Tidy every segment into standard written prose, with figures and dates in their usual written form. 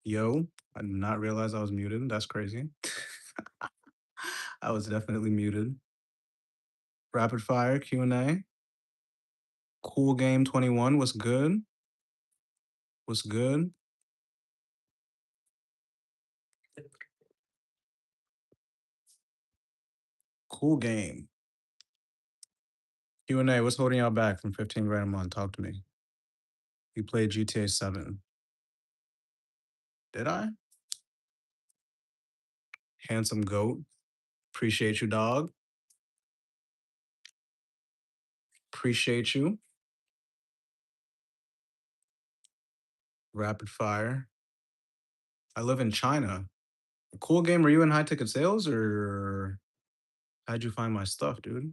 Yo, I did not realize I was muted. That's crazy. I was definitely muted. Rapid fire Q&A. Cool game 21 was good. Was good. Cool game. Q&A, what's holding y'all back from 15 grand a month? Talk to me. You played GTA 7. Did I? Handsome goat. Appreciate you, dog. Appreciate you. Rapid fire. I live in China. Cool game. Were you in high ticket sales or how'd you find my stuff, dude?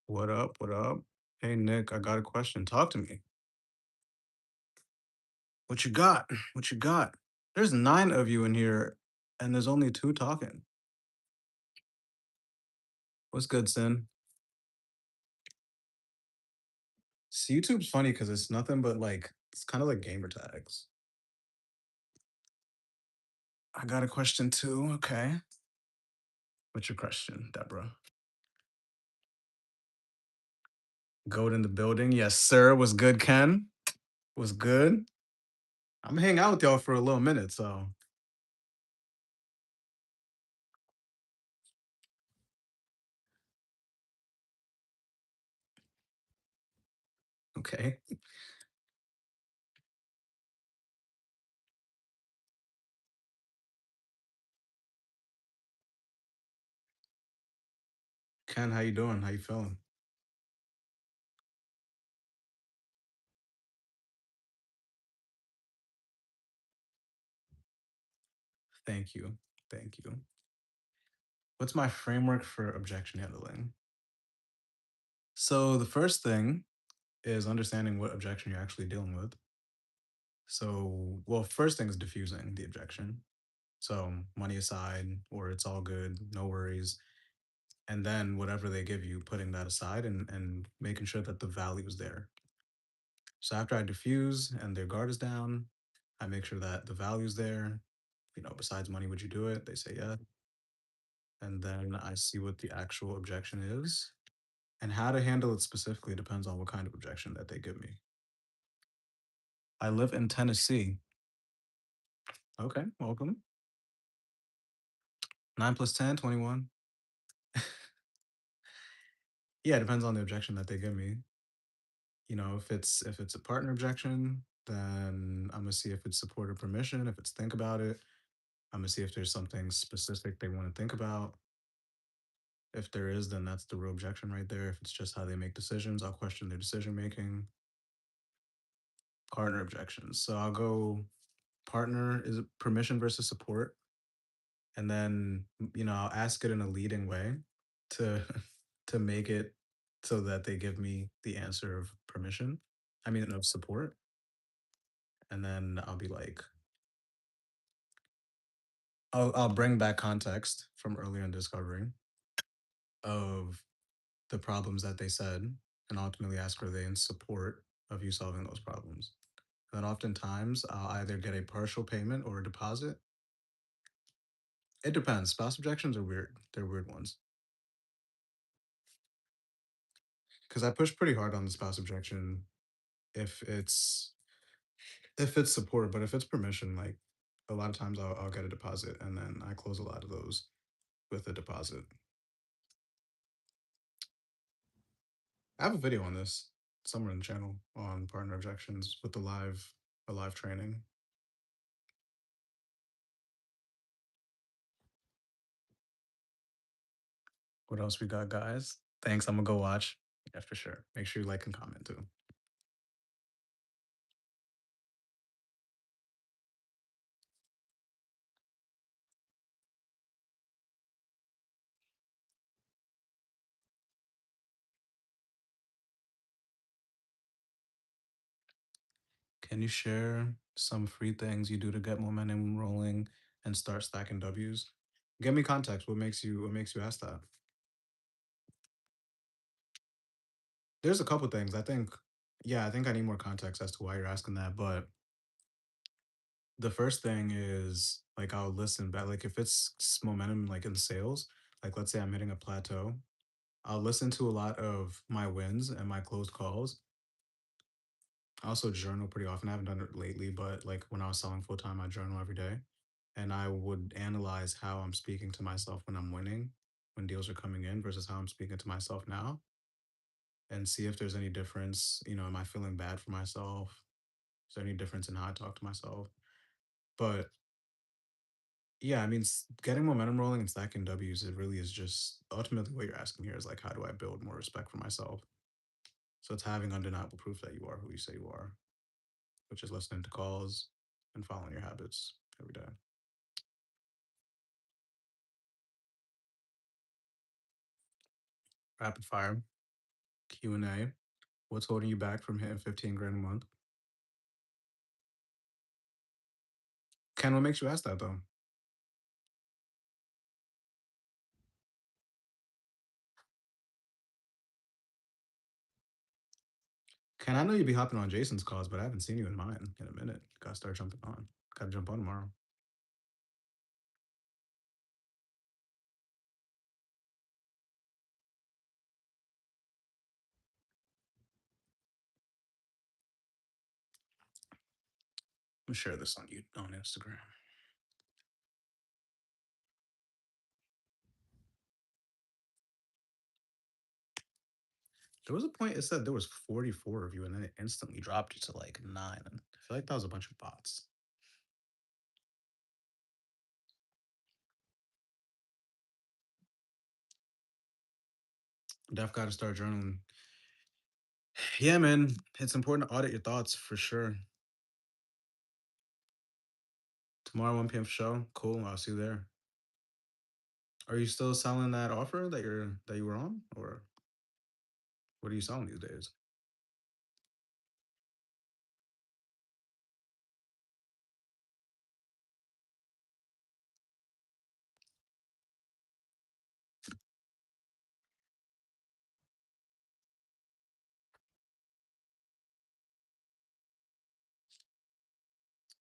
What up? What up? Hey, Nick, I got a question. Talk to me. What you got? What you got? There's 9 of you in here, and there's only 2 talking. What's good, Sin? See, YouTube's funny because it's nothing but like it's kind of like gamer tags. I got a question too. Okay. What's your question, Deborah? Goat in the building. Yes, sir. Was good, Ken? Was good. I'm gonna hang out with y'all for a little minute, so okay. Ken, how you doing? How you feeling? Thank you. Thank you. What's my framework for objection handling? So the first thing is understanding what objection you're actually dealing with. So, well, first thing is diffusing the objection. So, money aside, or it's all good, no worries. And then whatever they give you, putting that aside and making sure that the value is there. So after I diffuse and their guard is down, I make sure that the value's there. You know, besides money, would you do it? They say yeah. And then I see what the actual objection is. And how to handle it specifically depends on what kind of objection that they give me. I live in Tennessee. Okay, welcome. 9 plus 10, 21. Yeah, it depends on the objection that they give me. You know, if it's a partner objection, then I'm gonna see if it's support or permission. If it's think about it, I'm gonna see if there's something specific they want to think about. If there is, then that's the real objection right there. If it's just how they make decisions, I'll question their decision making. Partner objections. So I'll go partner is it permission versus support, and then I'll ask it in a leading way to to make it so that they give me the answer of permission. I mean of support, and then I'll be like, I'll bring back context from earlier in discovery of the problems that they said, and ultimately ask are they in support of you solving those problems. And then oftentimes I'll either get a partial payment or a deposit. It depends. Spouse objections are weird. They're weird ones because I push pretty hard on the spouse objection if it's support, but if it's permission, like a lot of times I'll get a deposit and then I close a lot of those with a deposit. I have a video on this somewhere in the channel on partner objections with a live training. What else we got, guys? Thanks. I'm gonna go watch. Yeah, for sure. Make sure you like and comment too. Can you share some free things you do to get momentum rolling and start stacking W's? Give me context. What makes you ask that? There's a couple things. I think yeah, I think I need more context as to why you're asking that, but the first thing is like I'll listen back. Like if it's momentum like in sales, like let's say I'm hitting a plateau, I'll listen to a lot of my wins and my closed calls. I also journal pretty often. I haven't done it lately, but like when I was selling full time, I journal every day. And I would analyze how I'm speaking to myself when I'm winning, when deals are coming in versus how I'm speaking to myself now and see if there's any difference. Am I feeling bad for myself? Is there any difference in how I talk to myself? But yeah, I mean, getting momentum rolling and stacking W's, it really is just ultimately what you're asking here is like, how do I build more respect for myself? So it's having undeniable proof that you are who you say you are, which is listening to calls and following your habits every day. Rapid fire, Q&A. What's holding you back from hitting 15 grand a month? Ken, what makes you ask that though? Ken, I know you'd be hopping on Jason's calls, but I haven't seen you in mine in a minute. Gotta start jumping on. Gotta jump on tomorrow. I'm gonna share this on you on Instagram. There was a point it said there was 44 of you, and then it instantly dropped you to like nine. And I feel like that was a bunch of bots. Def got to start journaling. Yeah, man, it's important to audit your thoughts for sure. Tomorrow, 1 p.m. show. Cool. I'll see you there. Are you still selling that offer that you were on, or what are you selling these days?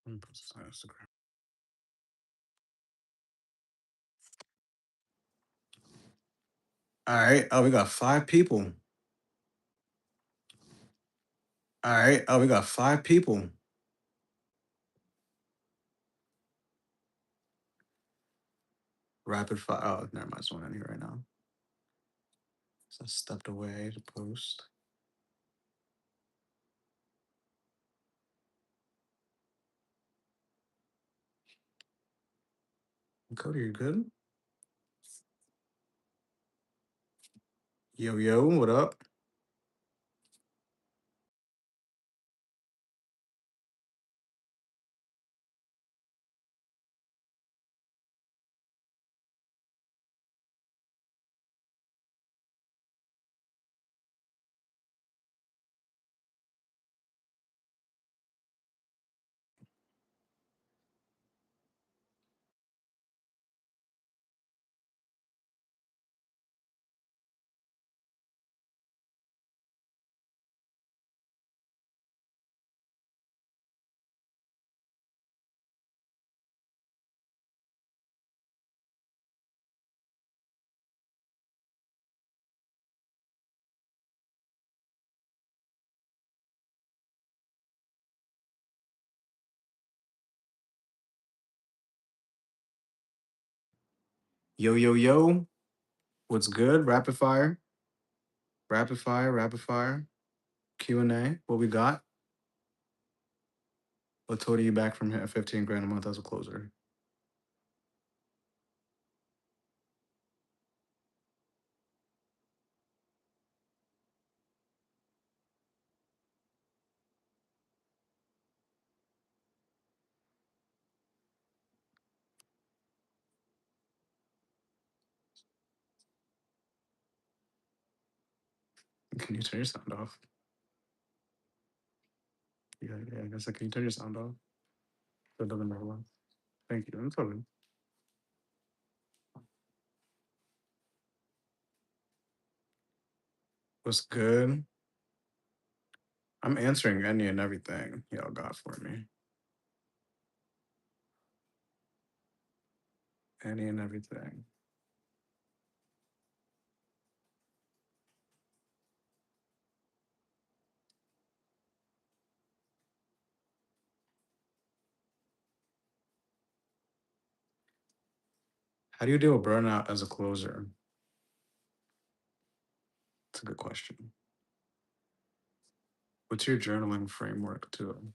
Let me put this on Instagram. All right. Oh, we got 5 people. All right. Oh, we got 5 people. Rapid fire. Oh, never mind. There's one in here right now. So I stepped away to post. Cody, you good? Yo, yo, what up? Yo, yo, yo. What's good? Rapid fire. Rapid fire. Rapid fire. Q&A. What we got? What told you back from hitting 15 grand a month as a closer? Can you turn your sound off? Yeah, yeah. I guess can you turn your sound off? That doesn't matter. Thank you. I'm sorry. What's good? I'm answering any and everything y'all got for me. Any and everything. How do you deal with burnout as a closer? That's a good question. What's your journaling framework too?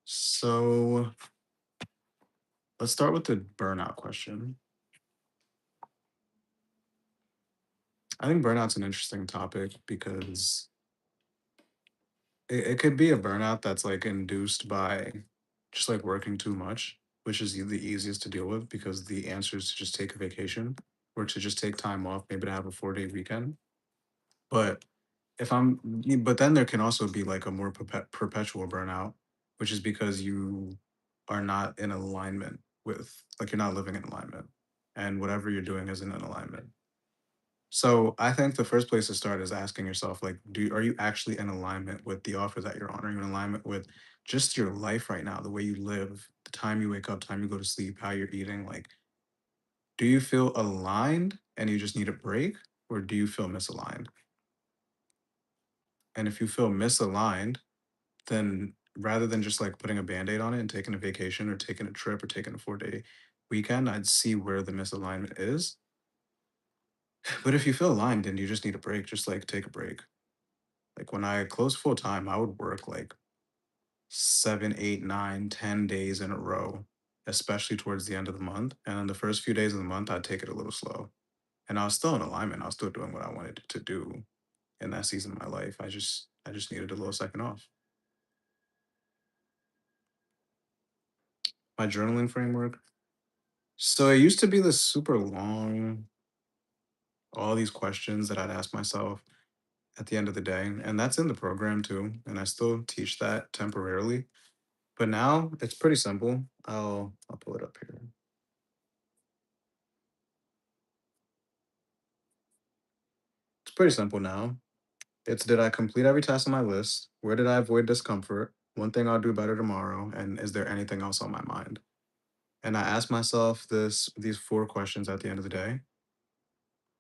So let's start with the burnout question. I think burnout's an interesting topic because it could be a burnout that's like induced by just like working too much, which is the easiest to deal with because the answer is to just take a vacation or to just take time off, maybe to have a 4-day weekend. But but then there can also be like a more perpetual burnout, which is because you are not in alignment with, like, you're not living in alignment and whatever you're doing isn't in alignment. So I think the first place to start is asking yourself, like, are you actually in alignment with the offer that you're on? Are you in alignment with just your life right now, the way you live, the time you wake up, time you go to sleep, how you're eating? Like, do you feel aligned and you just need a break, or do you feel misaligned? And if you feel misaligned, then rather than just like putting a band-aid on it and taking a vacation or taking a trip or taking a 4-day weekend, I'd see where the misalignment is. But if you feel aligned and you just need a break, just like take a break. Like when I closed full time, I would work like 7, 8, 9, 10 days in a row, especially towards the end of the month. And then the first few days of the month, I'd take it a little slow. And I was still in alignment. I was still doing what I wanted to do in that season of my life. I just needed a little second off. My journaling framework. So it used to be this super long, all these questions that I'd ask myself at the end of the day. And that's in the program too. And I still teach that temporarily. But now it's pretty simple. I'll pull it up here. It's pretty simple now. It's, did I complete every task on my list? Where did I avoid discomfort? One thing I'll do better tomorrow. And is there anything else on my mind? And I ask myself these four questions at the end of the day.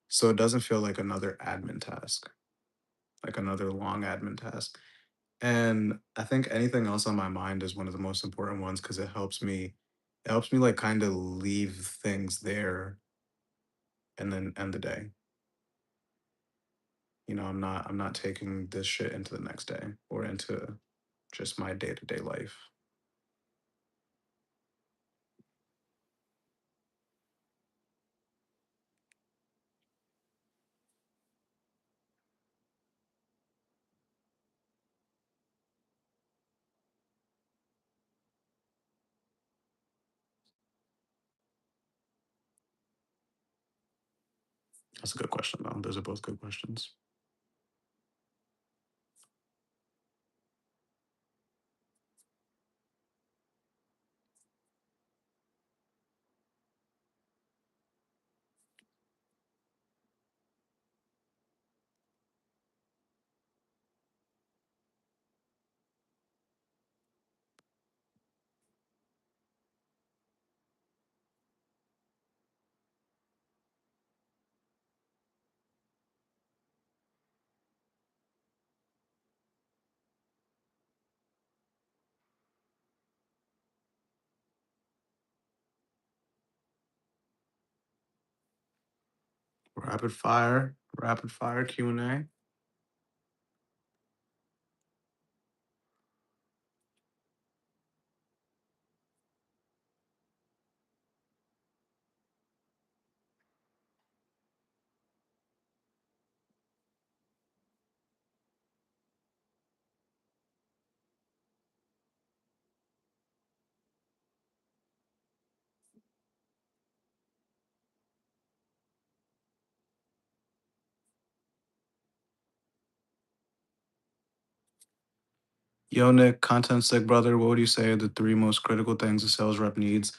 So it doesn't feel like another admin task, like another long admin task. And I think anything else on my mind is one of the most important ones because it helps me like kind of leave things there and then end the day. I'm not taking this shit into the next day or into just my day-to-day life. That's a good question though. Those are both good questions. Rapid fire Q&A. Yo, Nick, content sick brother. What would you say are the three most critical things a sales rep needs?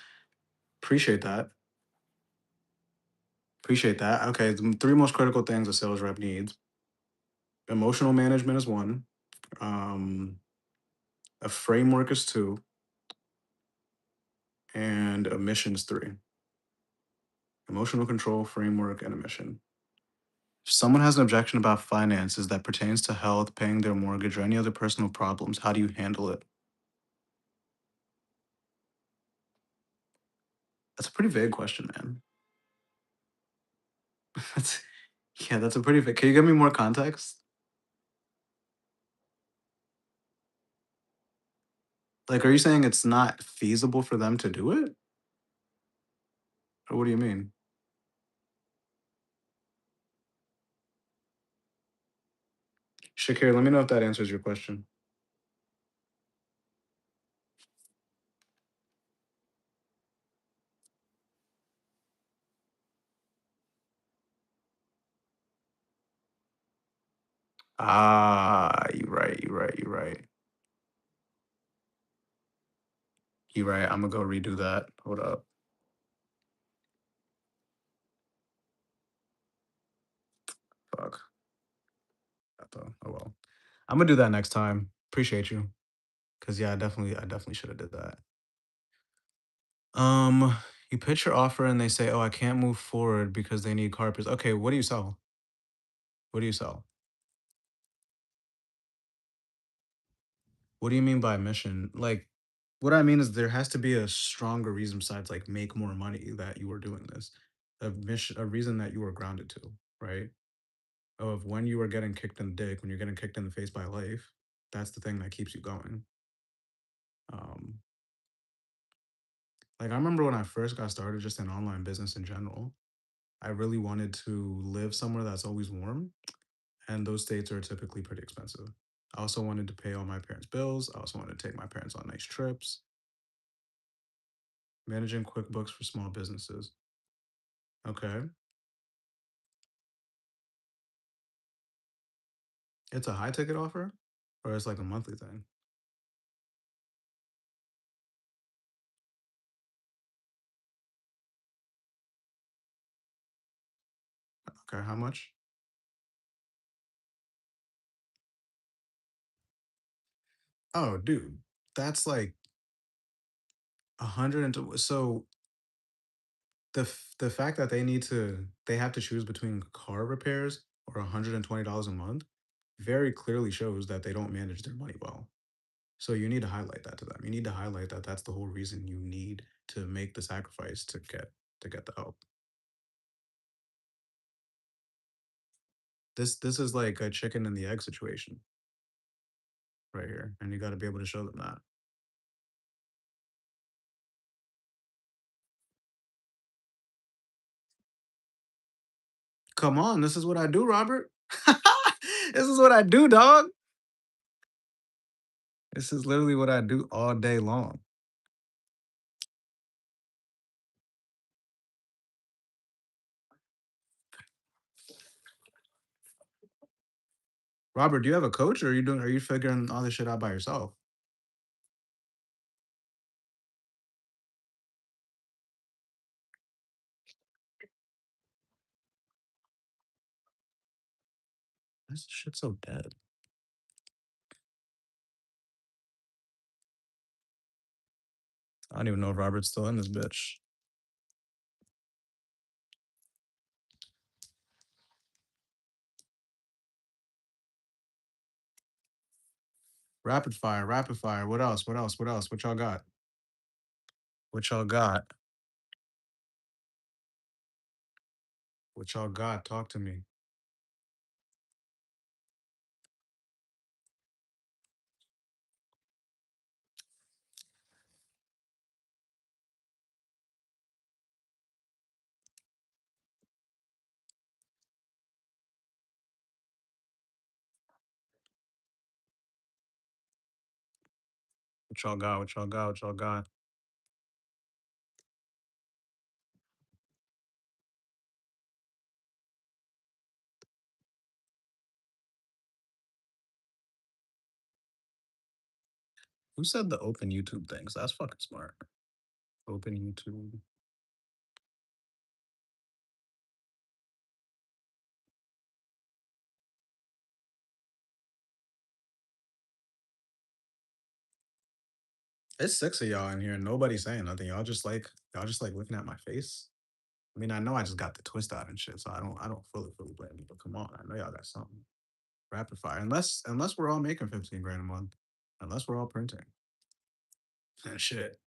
Appreciate that. Appreciate that. Okay, the three most critical things a sales rep needs. Emotional management is one. Um, a framework is two, and a mission is three. Emotional control, framework, and a mission. If someone has an objection about finances that pertains to health, paying their mortgage, or any other personal problems, how do you handle it? That's a pretty vague question, man. That's, yeah, that's a pretty vague. Can you give me more context? Like, are you saying it's not feasible for them to do it? Or what do you mean? Shakir, let me know if that answers your question. Ah, you're right. You're right. You're right. You're right. I'm gonna go redo that. Hold up. Fuck. I thought, oh well. I'm gonna do that next time. Appreciate you. Cause yeah, I definitely should have did that. You pitch your offer and they say, "Oh, I can't move forward because they need carpets." Okay, what do you sell? What do you sell? What do you mean by mission? Like, what I mean is there has to be a stronger reason besides like make more money that you were doing this. A mission, a reason that you were grounded to, right? Of when you were getting kicked in the dick, when you're getting kicked in the face by life, that's the thing that keeps you going. Um, like I remember when I first got started just in online business in general, I really wanted to live somewhere that's always warm, and those states are typically pretty expensive. I also wanted to pay all my parents' bills. I also wanted to take my parents on nice trips. Managing QuickBooks for small businesses. Okay. It's a high ticket offer or it's like a monthly thing? Okay, how much? Oh, dude, that's like 100 and so the fact that they have to choose between car repairs or $120 a month very clearly shows that they don't manage their money well. So you need to highlight that to them. You need to highlight that that's the whole reason you need to make the sacrifice to get the help. This is like a chicken and the egg situation right here, and you got to be able to show them that. Come on, this is what I do, Robert. This is what I do, dog. This is literally what I do all day long. Robert, do you have a coach or are you figuring all this shit out by yourself? This shit's so dead. I don't even know if Robert's still in this bitch. Rapid fire, rapid fire. What else? What else? What else? What y'all got? What y'all got? What y'all got? Talk to me. What y'all got? What y'all got? What y'all got? Who said the open YouTube things? That's fucking smart. Open YouTube. It's six of y'all in here. And nobody's saying nothing. Y'all just like looking at my face. I mean, I know I just got the twist out and shit, so I don't fully blame you. But come on, I know y'all got something. Rapid fire. Unless we're all making 15 grand a month. Unless we're all printing. And shit.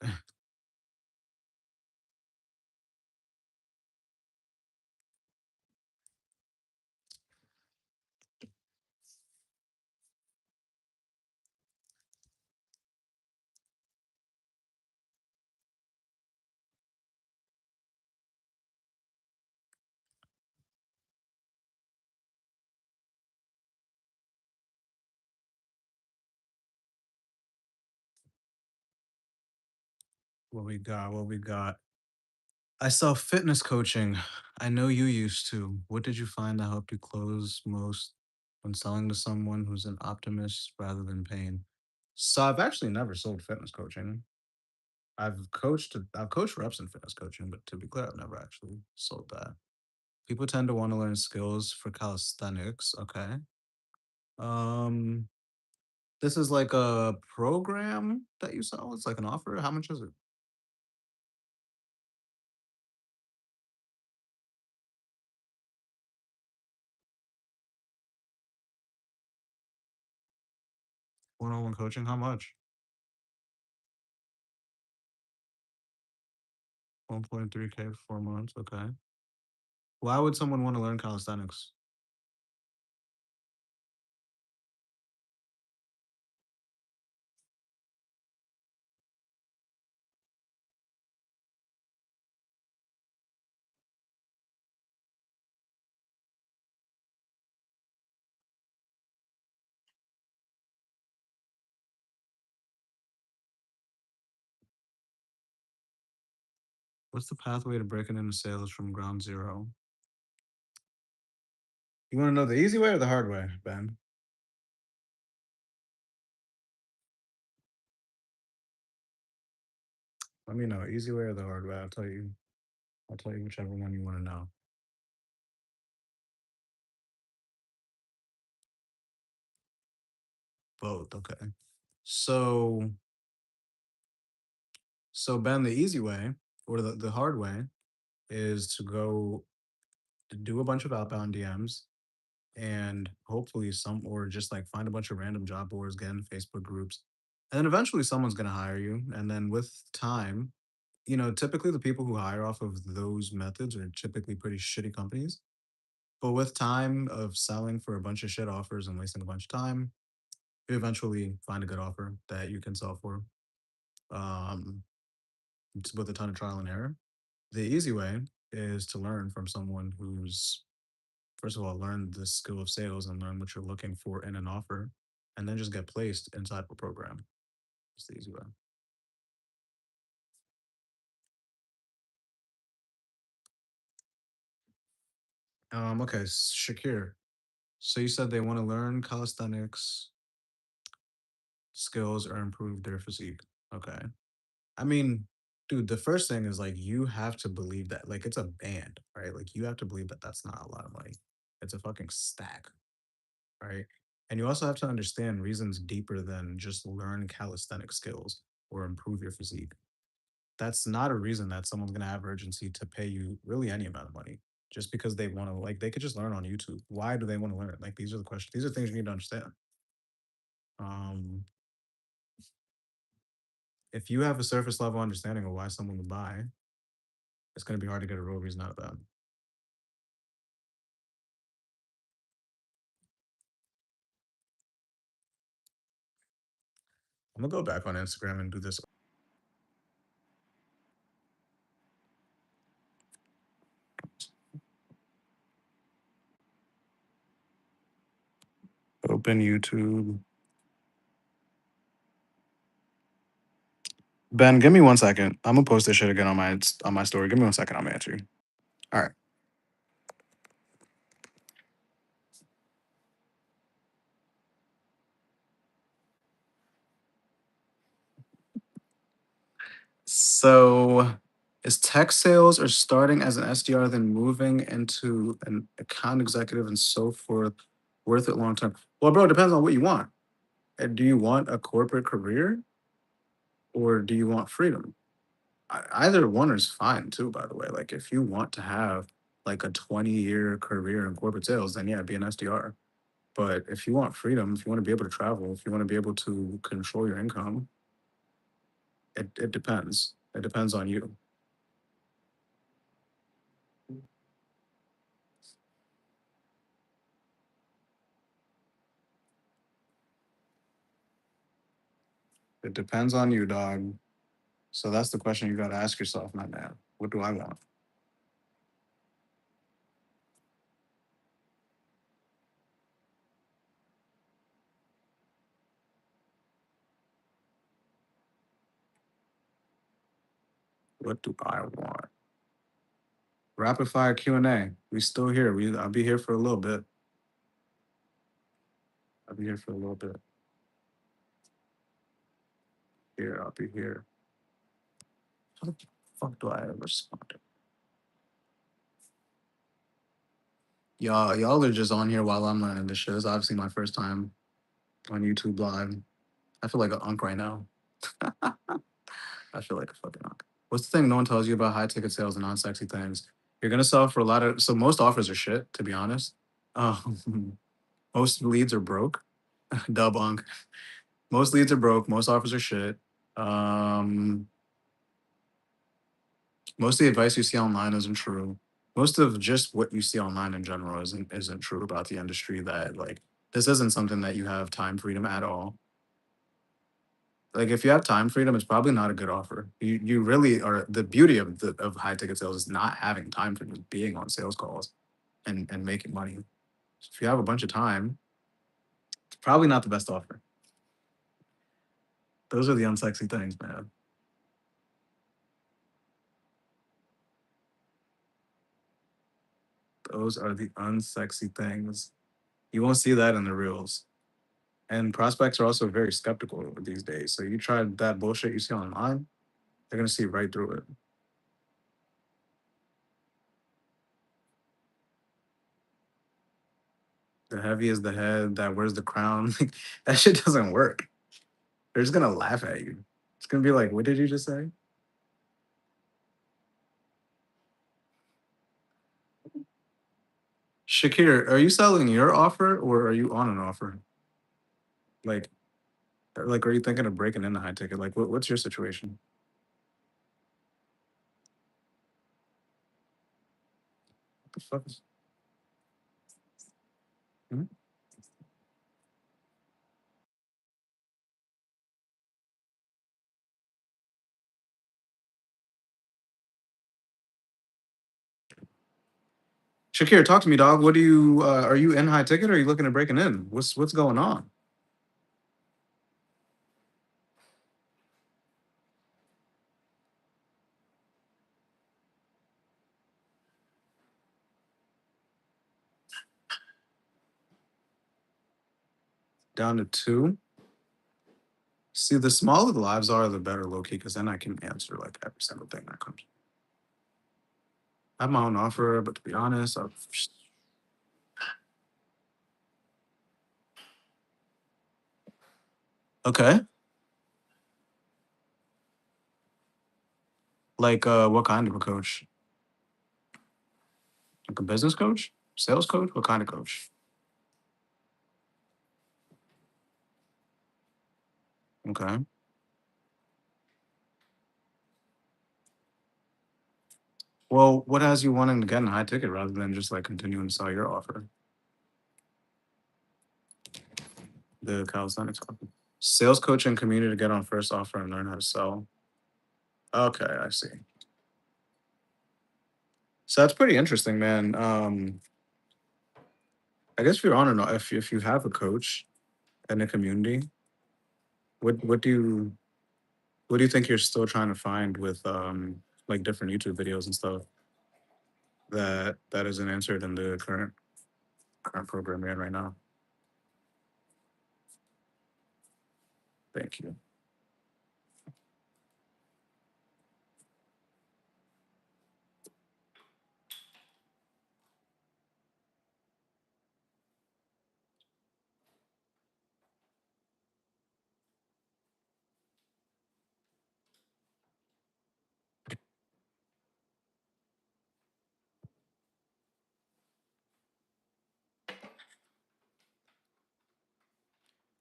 What we got? What we got? I sell fitness coaching. I know you used to. What did you find that helped you close most when selling to someone who's an optimist rather than pain? So I've actually never sold fitness coaching. I've coached reps in fitness coaching, but to be clear, I've never actually sold that. People tend to want to learn skills for calisthenics. Okay. Um, this is like a program that you sell. It's like an offer. How much is it? One-on-one coaching. How much? 1.3K for 4 months. Okay. Why would someone want to learn calisthenics? What's the pathway to breaking into sales from ground zero? You want to know the easy way or the hard way, Ben? Let me know. Easy way or the hard way. I'll tell you. I'll tell you whichever one you want to know. Both. Okay. So so Ben, the easy way or the hard way is to go to do a bunch of outbound DMs and hopefully some or just like find a bunch of random job boards, get in Facebook groups, and then eventually someone's gonna hire you. And then with time, typically the people who hire off of those methods are typically pretty shitty companies. But with time of selling for a bunch of shit offers and wasting a bunch of time, you eventually find a good offer that you can sell for. Um, just with a ton of trial and error. The easy way is to learn from someone who's first of all learn the skill of sales and learn what you're looking for in an offer, and then just get placed inside of a program. It's the easy way. Okay, Shakir. So you said they want to learn calisthenics skills or improve their physique. Okay. I mean, dude, the first thing is like you have to believe that like it's a band, right? Like you have to believe that that's not a lot of money. It's a fucking stack, right? And you also have to understand reasons deeper than just learn calisthenic skills or improve your physique. That's not a reason that someone's gonna have urgency to pay you really any amount of money just because they want to. Like they could just learn on YouTube. Why do they want to learn? Like these are the questions. These are things you need to understand. Um, if you have a surface level understanding of why someone would buy, it's gonna be hard to get a real reason out of that. I'm gonna go back on Instagram and do this. Open YouTube. Ben, give me 1 second. I'm gonna post this shit again on my story. Give me 1 second. I'm gonna answer you. All right. So, is tech sales or starting as an SDR, then moving into an account executive and so forth worth it long term? Well, bro, it depends on what you want. Do you want a corporate career or do you want freedom? Either one is fine too, by the way. Like if you want to have like a 20-year career in corporate sales, then yeah, be an SDR. But if you want freedom, if you want to be able to travel, if you want to be able to control your income, it depends. It depends on you. It depends on you, dog. So that's the question you got to ask yourself, my man. What do I want? What do I want? Rapid fire Q&A. We still here. I'll be here for a little bit. I'll be here for a little bit. Here, I'll be here. How the fuck do I respond? Y'all are just on here while I'm learning this shit. It's obviously my first time on YouTube Live. I feel like an unk right now. I feel like a fucking unk. What's the thing no one tells you about high ticket sales and non sexy things? You're gonna sell for a lot of. So most offers are shit, to be honest. Most leads are broke. Dub unk. Most leads are broke. Most offers are shit. Um, most of the advice you see online isn't true. Most of just what you see online in general isn't true about the industry. That like this isn't something that you have time freedom at all. Like if you have time freedom, it's probably not a good offer. You really are the beauty of the of high ticket sales is not having time freedom, is being on sales calls and making money. So if you have a bunch of time, it's probably not the best offer. Those are the unsexy things, man. Those are the unsexy things. You won't see that in the reels. And prospects are also very skeptical these days. So you try that bullshit you see online, they're gonna see right through it. The heavy is the head that wears the crown. Like that shit doesn't work. They're just gonna laugh at you. It's gonna be like, what did you just say? Shakir, are you selling your offer or are you on an offer? Like, are you thinking of breaking into high ticket? Like, what's your situation? What the fuck is? Hmm? Shakir, talk to me, dog. What do you? Are you in high ticket or are you looking at breaking in? What's going on? Down to two. See, the smaller the lives are, the better, low key, because then I can answer like every single thing that comes. I have my own offer, but to be honest, okay. Like, what kind of a coach? Like a business coach, sales coach? What kind of coach? Okay. Well, what has you wanting to get in high ticket rather than just like continuing to sell your offer? The calisthenics offer. Sales coach and community to get on first offer and learn how to sell. Okay, I see. So that's pretty interesting, man. I guess if you're on and if you have a coach and a community, what do you what do you think you're still trying to find with like different YouTube videos and stuff that isn't answered in the current program you're in right now? Thank you.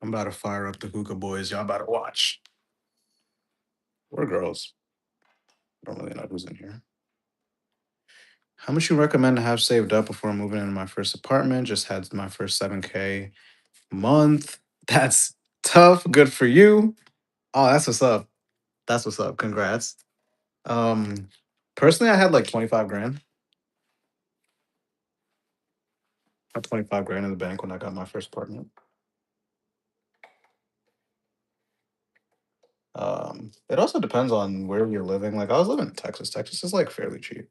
I'm about to fire up the hookah boys. Y'all about to watch. Or girls. Don't really know who's in here. How much you recommend to have saved up before moving into my first apartment? Just had my first 7K month. That's tough. Good for you. Oh, that's what's up. That's what's up. Congrats. Um, Personally, I had like 25 grand. I had 25 grand in the bank when I got my first apartment. It also depends on where you're living. Like I was living in Texas. Texas is like fairly cheap.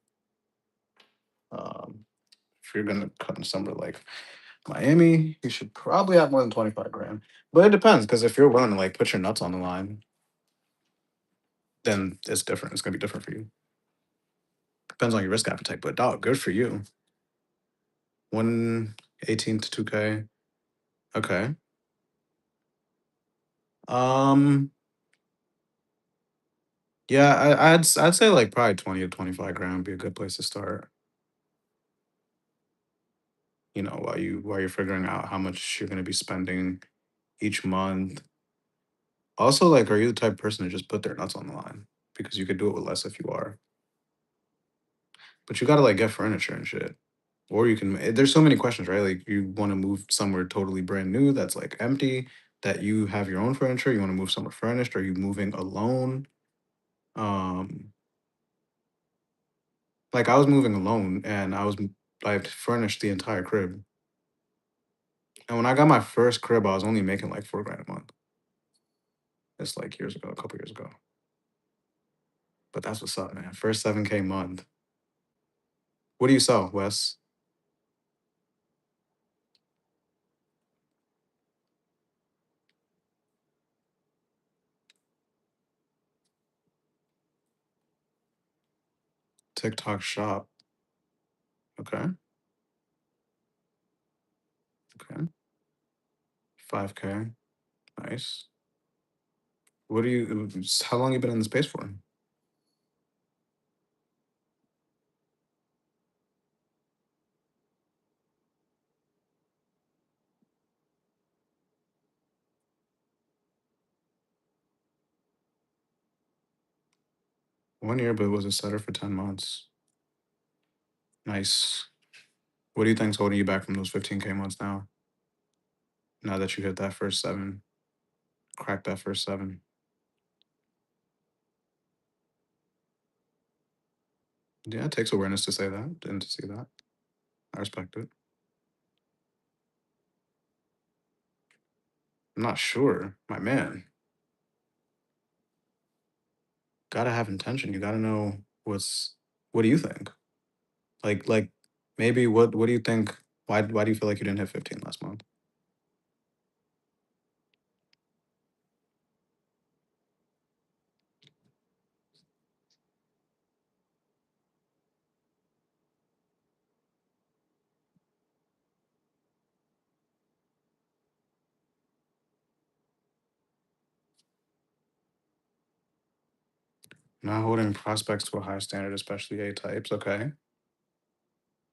Um, if you're gonna come somewhere like Miami, you should probably have more than 25 grand. But it depends because if you're willing to like put your nuts on the line, then it's different. It's gonna be different for you. Depends on your risk appetite. But dog, good for you. 118 to 2K. Okay. Um, yeah, I'd say like probably 20 to 25 grand would be a good place to start. You know, while you're figuring out how much you're gonna be spending each month. Also, like, are you the type of person to just put their nuts on the line? Because you could do it with less if you are. But you gotta like get furniture and shit. Or you can there's so many questions, right? Like you want to move somewhere totally brand new that's like empty, that you have your own furniture, you want to move somewhere furnished, are you moving alone? Um, like I was moving alone and I furnished the entire crib. And when I got my first crib, I was only making like 4 grand a month. It's like years ago, a couple years ago. But that's what's up, man. First 7K month. What do you sell, Wes? TikTok shop. Okay. Okay. 5K. Nice. What do you how long you been in the space for? 1 year, but was a setter for 10 months. Nice. What do you think's holding you back from those 15K months now? Now that you hit that first seven, cracked that first seven. Yeah, it takes awareness to say that and to see that. I respect it. I'm not sure. My man, gotta have intention. You gotta know what do you think? Like maybe what do you think? Why do you feel like you didn't hit 15 last month? Not holding prospects to a high standard, especially A types. Okay.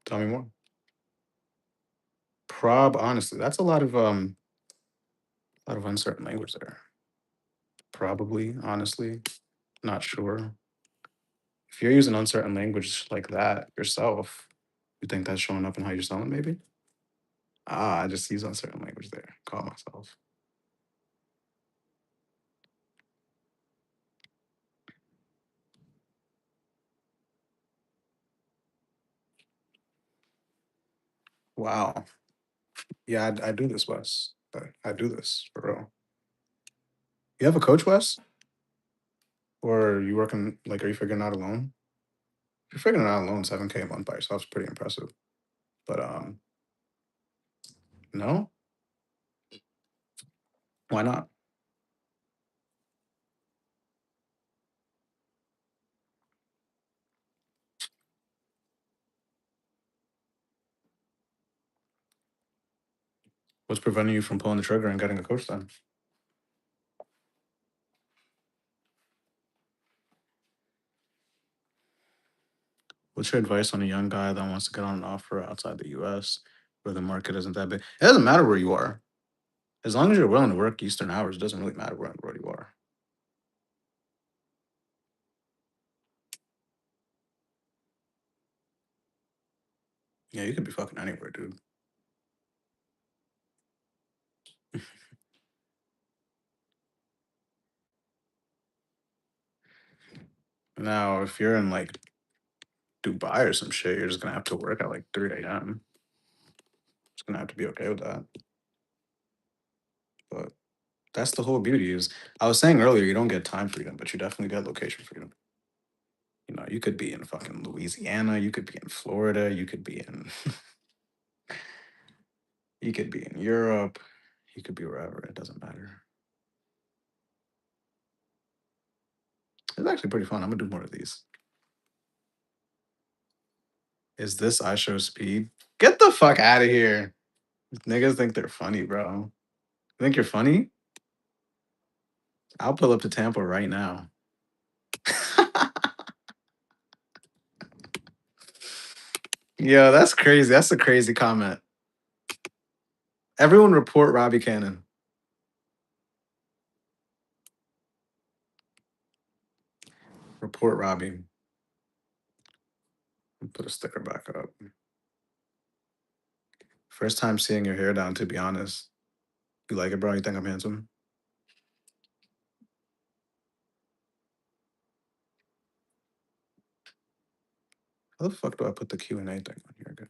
Tell me more. Honestly, that's a lot of uncertain language there. Probably, honestly, not sure. If you're using uncertain language like that yourself, you think that's showing up in how you're selling, maybe? Ah, I just use uncertain language there. Call myself. Wow. Yeah, I do this, Wes. I do this for real. You have a coach, Wes? Or are you working like are you figuring it out alone? If you're figuring it out alone, 7K a month by yourself is pretty impressive. But no, why not? What's preventing you from pulling the trigger and getting a coach then? What's your advice on a young guy that wants to get on an offer outside the US where the market isn't that big? It doesn't matter where you are. As long as you're willing to work Eastern hours, it doesn't really matter where in the world you are. Yeah, you could be fucking anywhere, dude. Now, if you're in like Dubai or some shit, you're just gonna have to work at like 3 a.m. Just gonna have to be okay with that. But that's the whole beauty is I was saying earlier, you don't get time freedom, but you definitely get location freedom. You know, you could be in fucking Louisiana, you could be in Florida, you could be in you could be in Europe, you could be wherever, it doesn't matter. It's actually pretty fun. I'm gonna do more of these. Is this I show speed? Get the fuck out of here. Niggas think they're funny, bro. You think you're funny? I'll pull up to Tampa right now. Yo, that's crazy. That's a crazy comment. Everyone report Robbie Cannon. Report Robbie. Put a sticker back up. First time seeing your hair down, to be honest. You like it, bro? You think I'm handsome? How the fuck do I put the Q&A thing on here again?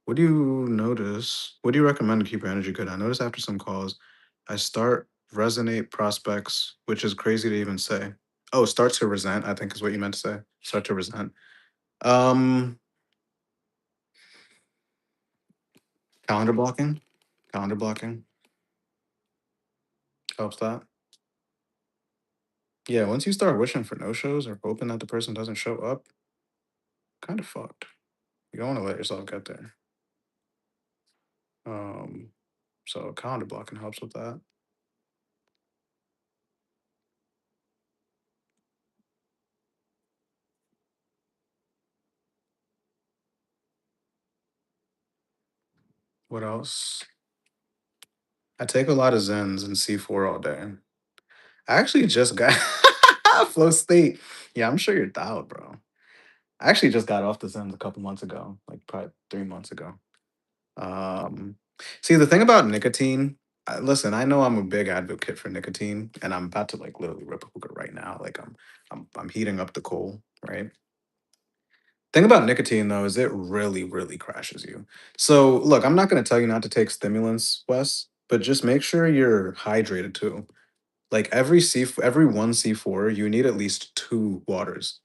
What do you notice? What do you recommend to keep your energy good? I notice after some calls, I start resonate prospects, which is crazy to even say. Oh, start to resent, I think is what you meant to say. Start to resent. Um, calendar blocking. Calendar blocking helps that. Yeah, once you start wishing for no shows or hoping that the person doesn't show up, kind of fucked. You don't want to let yourself get there. Um, so calendar blocking helps with that. What else? I take a lot of Zens and C4 all day. I actually just got flow state. Yeah, I'm sure you're dialed, bro. I actually just got off the Zens a couple months ago, like probably 3 months ago. Um, See, the thing about nicotine, listen, I know I'm a big advocate for nicotine, and I'm about to like literally rip a hookah right now. Like I'm heating up the coal, right? Thing about nicotine though is it really, really crashes you. So look, I'm not gonna tell you not to take stimulants, Wes, but just make sure you're hydrated too. Like every one C4, you need at least two waters.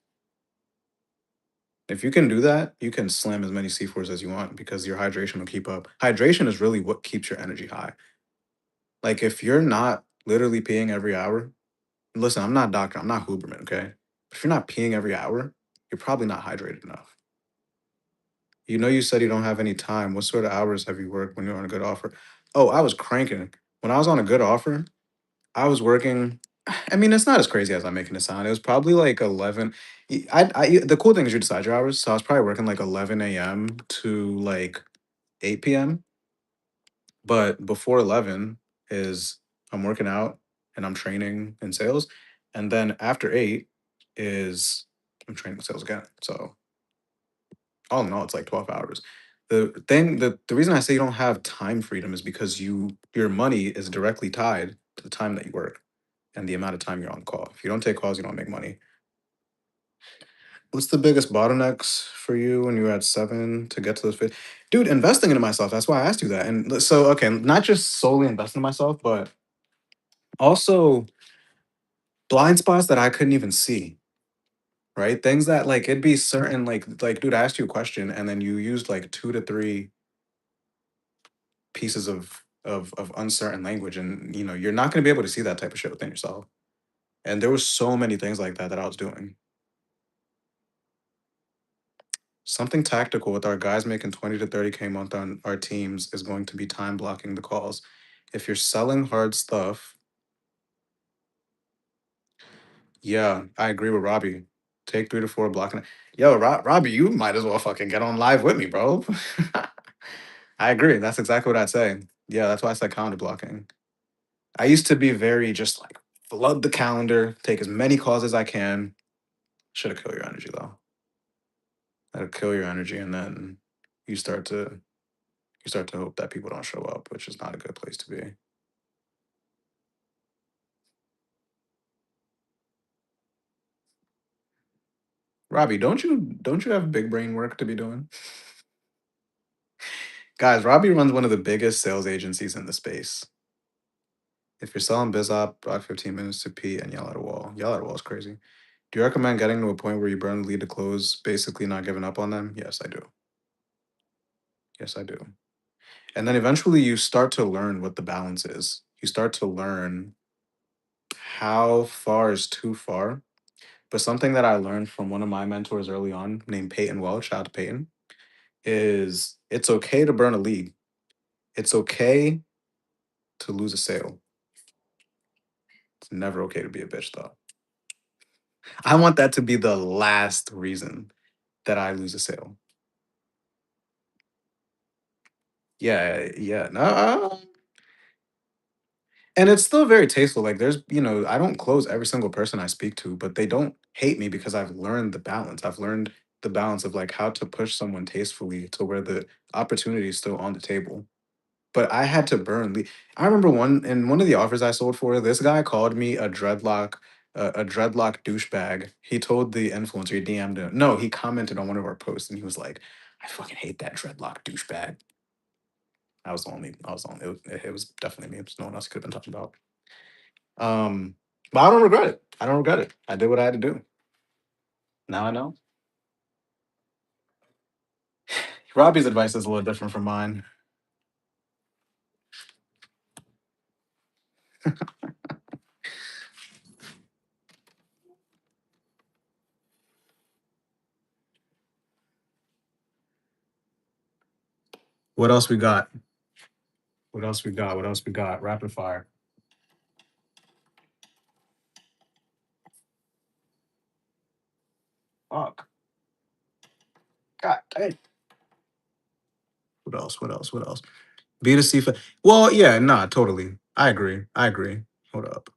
If you can do that, you can slam as many C4s as you want because your hydration will keep up. Hydration is really what keeps your energy high. Like if you're not literally peeing every hour, listen, I'm not a doctor, I'm not Huberman, okay? But if you're not peeing every hour, you're probably not hydrated enough. You know, you said you don't have any time. What sort of hours have you worked when you're on a good offer? Oh, I was cranking. When I was on a good offer, I was working. I mean, it's not as crazy as I'm making it sound. It was probably like 11. The cool thing is you decide your hours. So I was probably working like 11 a.m. to like 8 p.m. But before 11 is I'm working out and I'm training in sales. And then after 8 is I'm training in sales again. So all in all, it's like 12 hours. The reason I say you don't have time freedom is because your money is directly tied to the time that you work and the amount of time you're on call. If you don't take calls, you don't make money. What's the biggest bottlenecks for you when you were at 7 to get to those fit? Dude, investing into myself. That's why I asked you that. And so, okay, not just solely investing in myself, but also blind spots that I couldn't even see. Right? Things that like it'd be certain like dude, I asked you a question and then you used like two to three pieces of uncertain language, and you know you're not going to be able to see that type of shit within yourself. And there was so many things like that that I was doing. Something tactical with our guys making 20 to 30K a month on our teams is going to be time blocking the calls. If you're selling hard stuff, yeah, I agree with Robbie. Take 3 to 4 blocking. Yo, Robbie, you might as well fucking get on live with me, bro. I agree. That's exactly what I'd say. Yeah, that's why I said calendar blocking. I used to be very just like flood the calendar, take as many calls as I can. Should have killed your energy though. That'll kill your energy, and then you start to you start to hope that people don't show up, which is not a good place to be. Robbie, don't you have big brain work to be doing? Guys, Robbie runs one of the biggest sales agencies in the space. If you're selling BizOp, block 15 minutes to pee and yell at a wall. Yell at a wall is crazy. Do you recommend getting to a point where you burn the lead to close, basically not giving up on them? Yes, I do. Yes, I do. And then eventually you start to learn what the balance is. You start to learn how far is too far. But something that I learned from one of my mentors early on, named Peyton Welch, shout out to Peyton, is it's okay to burn a lead. It's okay to lose a sale. It's never okay to be a bitch, though. I want that to be the last reason that I lose a sale. Yeah, yeah. No, and it's still very tasteful. Like I don't close every single person I speak to, but they don't hate me because I've learned the balance. I've learned the balance of like how to push someone tastefully to where the opportunity is still on the table. But I had to I remember one of the offers I sold for, this guy called me a dreadlock douchebag. He told the influencer, he DM'd him. No, he commented on one of our posts and he was like, I fucking hate that dreadlock douchebag. I was the only, it was definitely me. There's no one else could have been talking about. But I don't regret it. I don't regret it. I did what I had to do. Now I know. Robbie's advice is a little different from mine. What else we got? What else we got? What else we got? Rapid fire. Fuck. God dang. What else? What else? What else? B2C. Well, yeah, nah, totally. I agree. I agree. Hold up.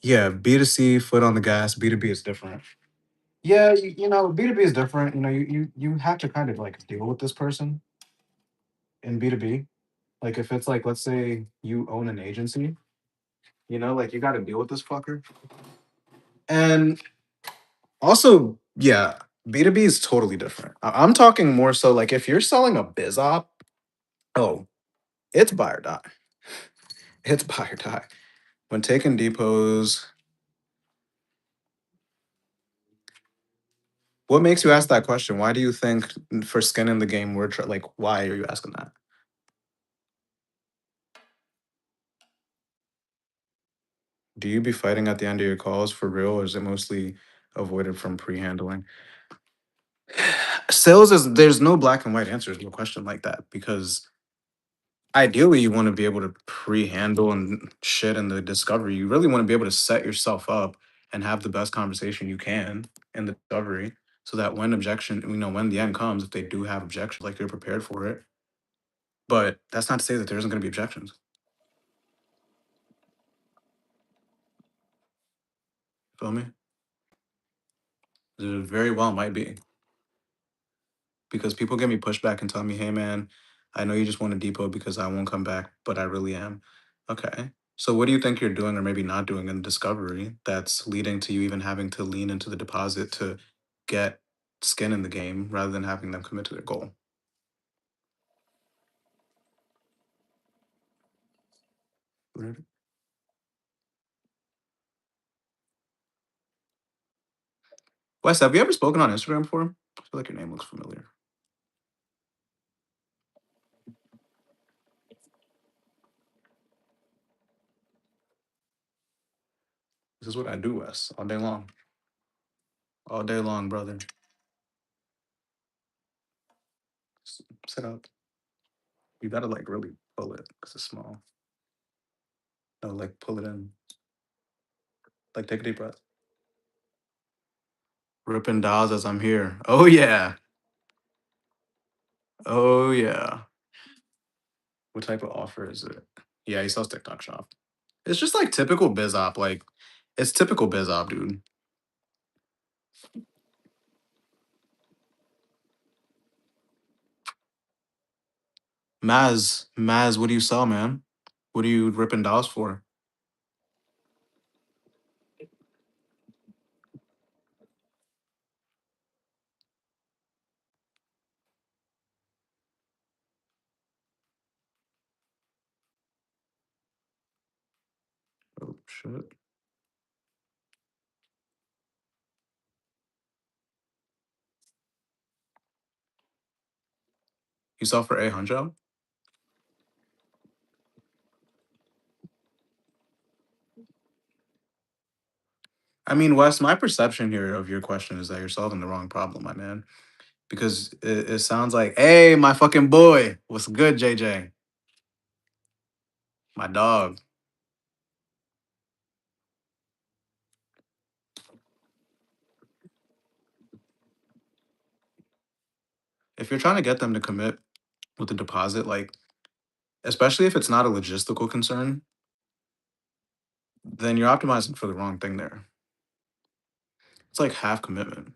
Yeah, B2C, foot on the gas. B2B is different. Yeah, B2B is different. You have to kind of like deal with this person in B2B. Like if it's like, let's say you own an agency, like you got to deal with this fucker. And also, yeah, B2B is totally different. I'm talking more so like if you're selling a biz op, oh, it's buy or die. It's buy or die. When taking depots, what makes you ask that question? Why do you think for skin in the game like why are you asking that? Do you be fighting at the end of your calls for real, or is it mostly avoided from pre-handling? Sales is there's no black and white answers to a question like that because ideally you want to be able to pre-handle and shit in the discovery. You really want to be able to set yourself up and have the best conversation you can in the discovery so that when the end comes, if they do have objections, like you're prepared for it. But that's not to say that there isn't going to be objections. Feel me? There very well might be because people give me pushback and tell me, "Hey, man, I know you just want a depot because I won't come back, but I really am." Okay. So what do you think you're doing or maybe not doing in discovery that's leading to you even having to lean into the deposit to get skin in the game rather than having them commit to their goal? Right. Wes, have you ever spoken on Instagram before? I feel like your name looks familiar. This is what I do, Wes, all day long. All day long, brother. Sit up. You gotta like really pull it because it's small. No, like pull it in. Like take a deep breath. Ripping dolls as I'm here. Oh yeah. Oh yeah. What type of offer is it? Yeah, he sells TikTok shop. It's just like typical biz op. Like it's typical biz op, dude. Maz, what do you sell, man? What are you ripping dolls for? Oh shit. You sell for 800? I mean, Wes, my perception here of your question is that you're solving the wrong problem, my man. Because it sounds like, hey, my fucking boy, what's good, JJ? My dog. If you're trying to get them to commit with a deposit, like, especially if it's not a logistical concern, then you're optimizing for the wrong thing there. It's like half commitment.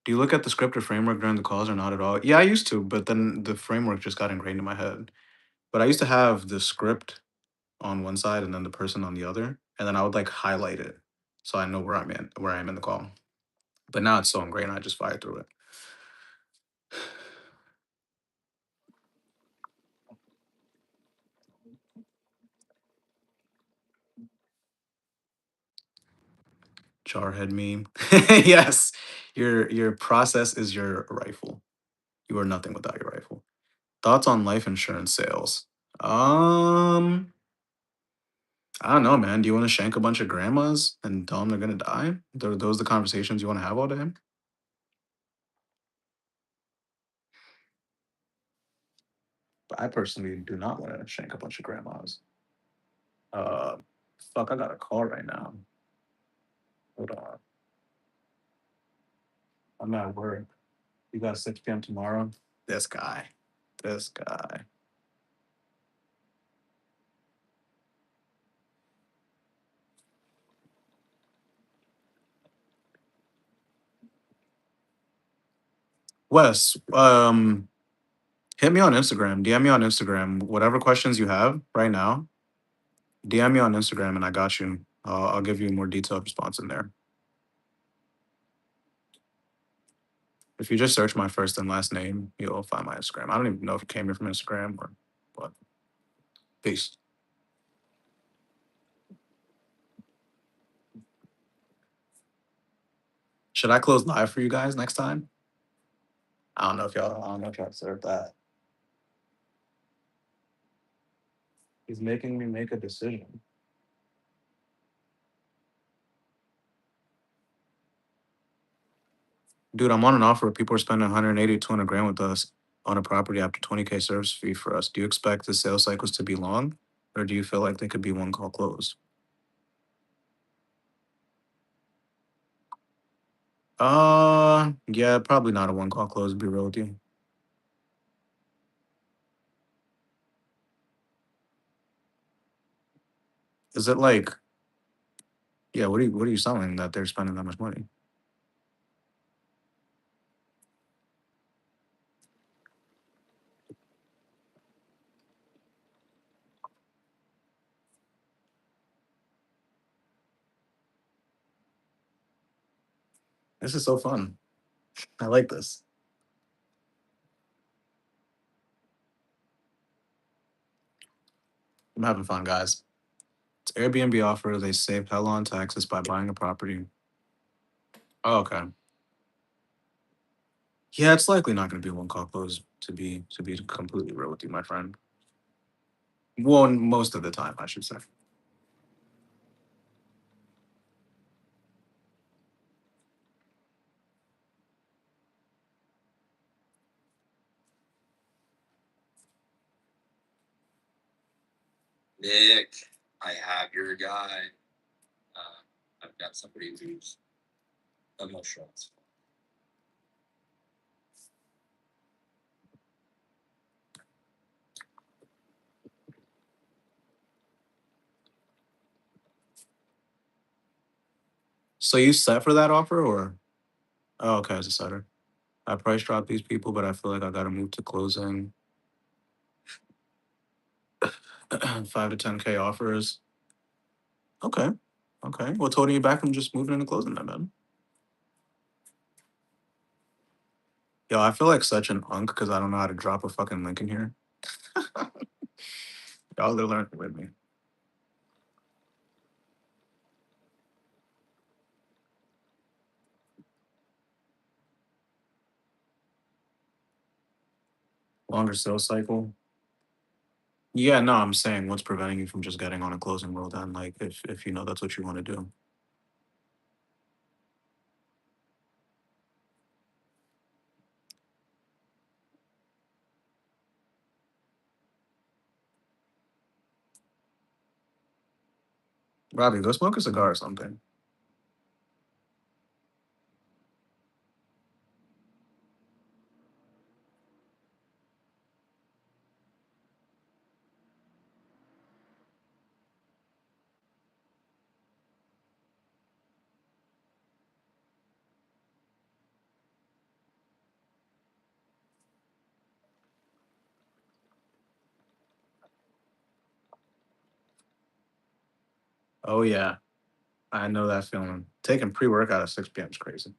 Do you look at the script or framework during the calls or not at all? Yeah, I used to, but then the framework just got ingrained in my head. But I used to have the script on one side and then the person on the other, and then I would like highlight it so I know where I am in the call. But now it's so ingrained, I just fire through it. Jarhead meme. Yes, your process is your rifle. You are nothing without your rifle. Thoughts on life insurance sales? Um, I don't know, man. Do you want to shank a bunch of grandmas and tell them they're gonna die? Are those the conversations you want to have all day? But I personally do not want to shank a bunch of grandmas. Uh, fuck, I got a call right now. Hold on, I'm at work. You got 6 p.m. tomorrow? This guy. This guy. Wes, hit me on Instagram. DM me on Instagram. Whatever questions you have right now, DM me on Instagram and I got you. I'll give you a more detailed response in there. If you just search my first and last name, you'll find my Instagram. I don't even know if it came here from Instagram or what. Peace. Should I close live for you guys next time? I don't know if y'all deserve that. He's making me make a decision. Dude, I'm on an offer where people are spending 180, 200 grand with us on a property after 20K service fee for us. Do you expect the sales cycles to be long or do you feel like they could be one call close? Yeah, probably not a one call close, to be real with you. Is it like, yeah, what are you selling that they're spending that much money? This is so fun. I like this. I'm having fun, guys. It's Airbnb offer. They save hell on taxes by buying a property. Oh, okay. Yeah, it's likely not going to be a one call close to be completely real with you, my friend. Well, most of the time, I should say. Nick, I have your guy. I've got somebody who's emotional. So you set for that offer or? Oh, okay, as a setter. I price drop these people, but I feel like I gotta move to closing 5 to 10K offers. Okay. Okay. What's holding you back from just moving into closing then, man? Yo, I feel like such an unk because I don't know how to drop a fucking link in here. Y'all are learning with me. Longer sales cycle. Yeah, no, I'm saying what's preventing you from just getting on a closing roll then, like if you know that's what you want to do. Robbie, go smoke a cigar or something. Oh yeah. I know that feeling. Taking pre-workout at 6 p.m. is crazy.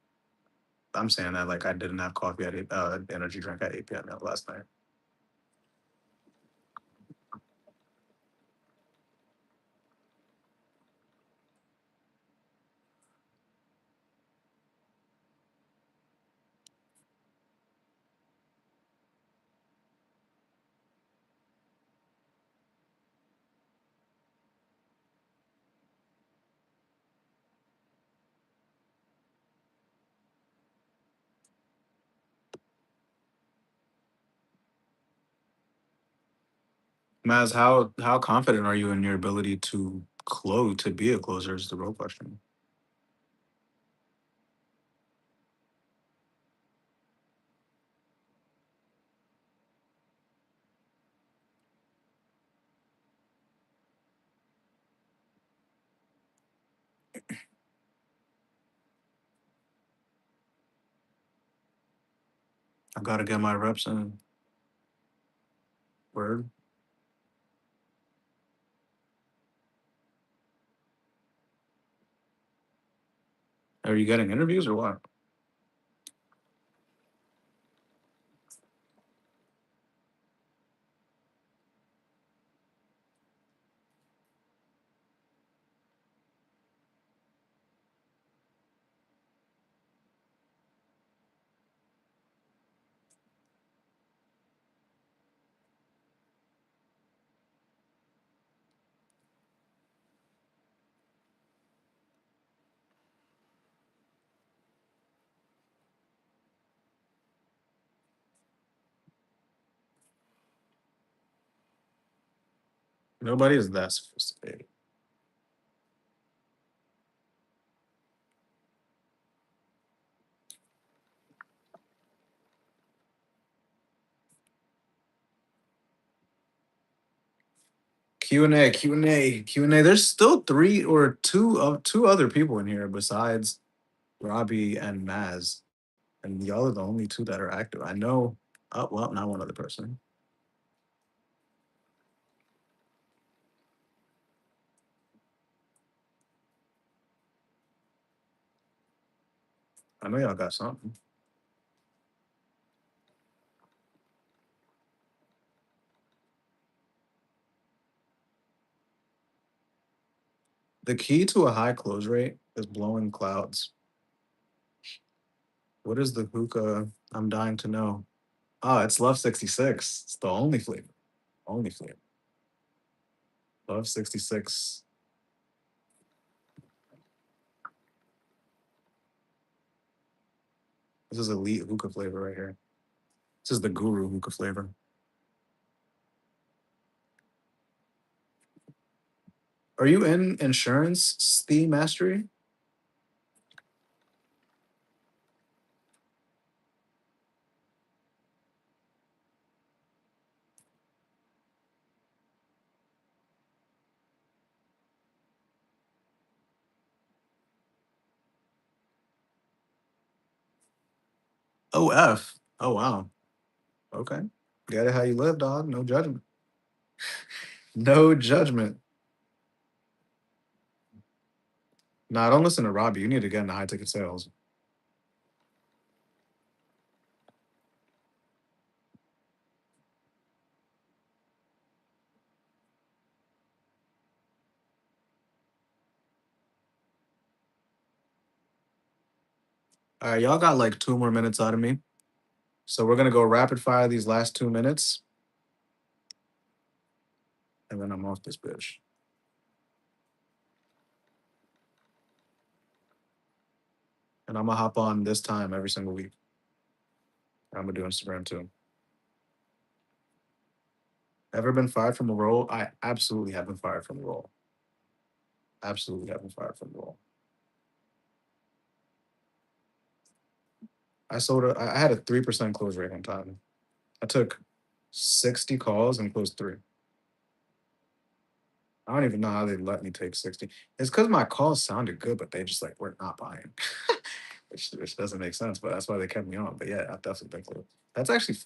I'm saying that like I didn't have coffee at energy drink at 8 p.m. last night. Maz, how confident are you in your ability to close to be a closer is the real question. I gotta get my reps in. Word. Are you getting interviews or what? Nobody is that sophisticated. Q&A, Q&A, Q&A. There's still three or two other people in here besides Robbie and Maz. And y'all are the only two that are active. I know. Oh, well, not one other person. I know y'all got something. The key to a high close rate is blowing clouds. What is the hookah? I'm dying to know. Oh, it's Love 66. It's the only flavor. Only flavor. Love 66. This is elite hookah flavor right here. This is the guru hookah flavor. Are you in insurance, Steve Mastery? OF. Oh wow. Okay. Get it how you live, dog. No judgment. No judgment. Nah, don't listen to Robbie. You need to get into high ticket sales. All right, y'all got like 2 more minutes out of me. So we're gonna go rapid fire these last 2 minutes, and then I'm off this bitch. And I'm gonna hop on this time every single week. I'm gonna do Instagram too. Ever been fired from a role? I absolutely have been fired from a role. Absolutely have been fired from a role. I had a 3% close rate one time. I took 60 calls and closed three. I don't even know how they let me take 60. It's because my calls sounded good, but they just like were not buying. which doesn't make sense, but that's why they kept me on. But yeah, I've definitely been close. That's actually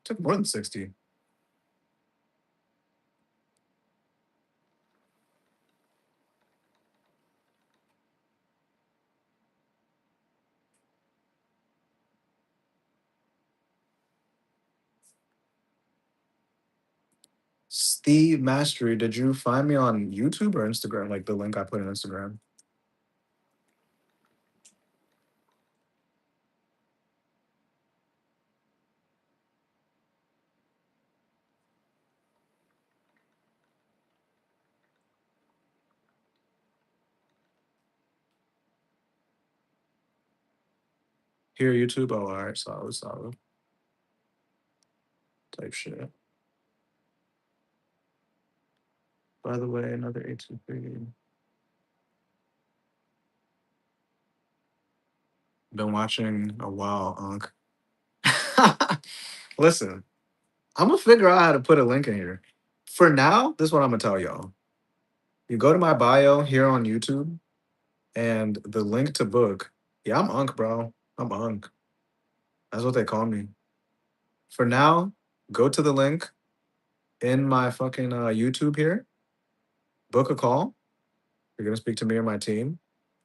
took more than 60. Steve Mastery, did you find me on YouTube or Instagram? Like the link I put in Instagram. Here, YouTube. Oh, all right, solid, solid. Type shit. By the way, another 823. Been watching a while, Unc. Listen, I'm gonna figure out how to put a link in here. For now, this is what I'm gonna tell y'all. You go to my bio here on YouTube and the link to book. Yeah, I'm Unc, bro. I'm Unc. That's what they call me. For now, go to the link in my fucking YouTube here. Book a call. You're gonna speak to me or my team.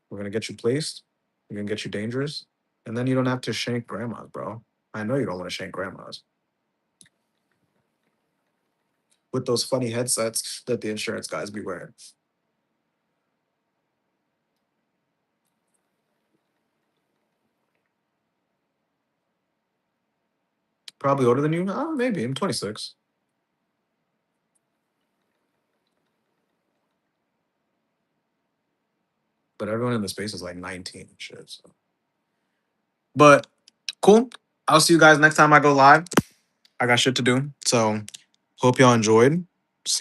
We're gonna get you placed. We're gonna get you dangerous, and then you don't have to shank grandmas, bro. I know you don't want to shank grandmas with those funny headsets that the insurance guys be wearing. Probably older than you. Oh, maybe. I'm 26, but everyone in the space is like 19 and shit. So, but cool. I'll see you guys next time I go live. I got shit to do. So hope y'all enjoyed.